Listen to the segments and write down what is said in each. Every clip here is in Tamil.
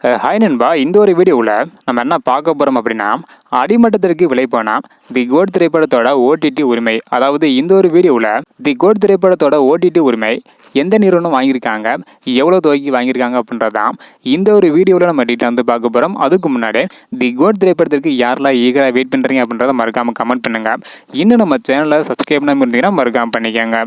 ஹாய் நண்பா, இந்த ஒரு வீடியோவில் நம்ம என்ன பார்க்க போகிறோம் அப்படின்னா, அடிமட்டத்திற்கு விலை போனால் தி கோட் திரைப்படத்தோட ஓடிடி உரிமை. அதாவது இந்த ஒரு வீடியோவில் தி கோட் திரைப்படத்தோட ஓடிடி உரிமை எந்த நிறுவனம் வாங்கியிருக்காங்க, எவ்வளோ தொகைக்கு வாங்கியிருக்காங்க அப்படின்றதான் இந்த ஒரு வீடியோவில் நம்ம டீட்டெயில் வந்து பார்க்க போகிறோம். அதுக்கு முன்னாடி தி கோட் திரைப்படத்திற்கு யாரெல்லாம் ஈகராக வெயிட் பண்ணுறீங்க அப்படின்றத மறக்காமல் கமெண்ட் பண்ணுங்கள். இன்னும் நம்ம சேனலை சப்ஸ்கிரைப் பண்ணாமல் இருந்தீங்கன்னா மறக்காமல் பண்ணிக்கோங்க.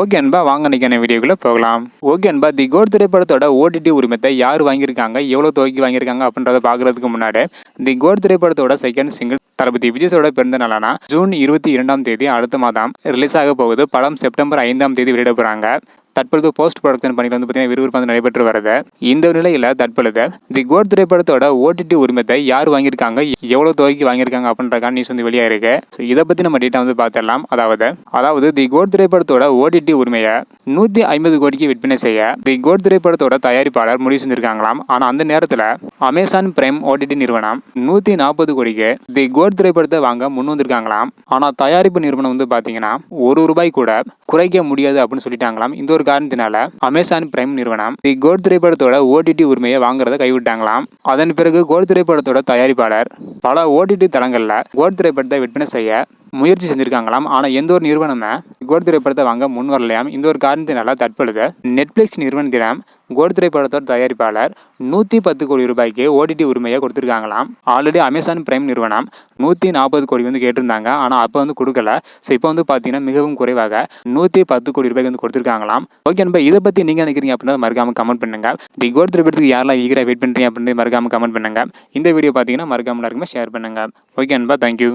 ஓகே அன்பா, வாங்க நிற்கான வீடியோக்குள்ளே போகலாம். ஓகே அன்பா, தி கோட் திரைப்படத்தோட ஓடிடி உரிமத்தை யார் வாங்கியிருக்காங்க, எவ்வளோ தொகைக்கு வாங்கியிருக்காங்க அப்படின்றத பார்க்கறதுக்கு முன்னாடி தி கோட் திரைப்படத்தோட செகண்ட் சிங்கிள் தளபதி விஜயோட பிறந்த நாளான ஜூன் 22ஆம் தேதி அடுத்த மாதம் ரிலீஸ் ஆக போகுது. படம் செப்டம்பர் 5ஆம் தேதி வெளியிட போகிறாங்க. தற்பொழுது போஸ்ட் ப்ரொடக்ஷன் பணிகள் வந்து பார்த்தீங்கன்னா விறுவிறுப்பு வந்து நடைபெற்று வருது. இந்த நிலையில் தற்பொழுது தி கோட் திரைப்படத்தோட ஓடிடி உரிமத்தை யார் வாங்கியிருக்காங்க, எவ்வளோ தொகைக்கு வாங்கியிருக்காங்க அப்படின்ற நியூஸ் வந்து வெளியாக இருக்கு. ஸோ இதை பற்றி நம்ம டீட்டெயில் வந்து பார்த்துடலாம். அதாவது தி கோட் திரைப்படத்தோட ஓடிடி உரிமையை 150 கோடிக்கு விற்பனை செய்ய தி கோட் திரைப்படத்தோட தயாரிப்பாளர் முடிவு செஞ்சிருக்காங்களாம். ஆனால் அந்த நேரத்தில் அமேசான் பிரைம் ஓடிடி நிறுவனம் 140 கோடிக்கு தி கோட் திரைப்படத்தை வாங்க முன் வந்திருக்காங்களாம். ஆனால் தயாரிப்பு நிறுவனம் வந்து பார்த்தீங்கன்னா ₹1 கூட குறைக்க முடியாது அப்படின்னு சொல்லிட்டாங்களாம். இந்த ஒரு காரணத்தினால அமேசான் பிரைம் நிறுவனம் தி கோட் திரைப்படத்தோட ஓடிடி உரிமையை வாங்குறத கைவிட்டாங்களாம். அதன் பிறகு கோட் திரைப்படத்தோட தயாரிப்பாளர் பல ஓடிடி தளங்கள்ல கோட் திரைப்படத்தை விற்பனை செய்ய முயற்சி செஞ்சிருக்காங்களாம். ஆனால் எந்த ஒரு நிறுவனமே கோட் திரைப்படத்தை வாங்க முன் வரலையாம். இந்த ஒரு காரணத்தினால தற்பொழுது நெட்ஃபிளிக்ஸ் நிறுவனத்திடம் கோட் திரைப்படத்தோட தயாரிப்பாளர் ₹110 கோடி ஓடிடி உரிமையை கொடுத்துருக்காங்களாம். ஆல்ரெடி அமேசான் பிரைம் நிறுவனம் 140 கோடி வந்து கேட்டிருந்தாங்க. ஆனால் அப்போ வந்து கொடுக்கல. ஸோ இப்போ வந்து பார்த்தீங்கன்னா மிகவும் குறைவாக ₹110 கோடி வந்து கொடுத்துருக்காங்களாம். ஓகே நண்பா, இதை பற்றி நீங்கள் நினைக்கிறீங்க அப்படின்னா மறக்காம கமெண்ட் பண்ணுங்க. தி கோட் திரைப்படத்துக்கு யாரெல்லாம் ஈகராக வெயிட் பண்ணுறீங்க அப்படின்னு மறக்காம கமெண்ட் பண்ணுங்க. இந்த வீடியோ பார்த்தீங்கன்னா மறக்காம எல்லாருக்குமே ஷேர் பண்ணுங்க. ஓகே நண்பா, தேங்க்யூ.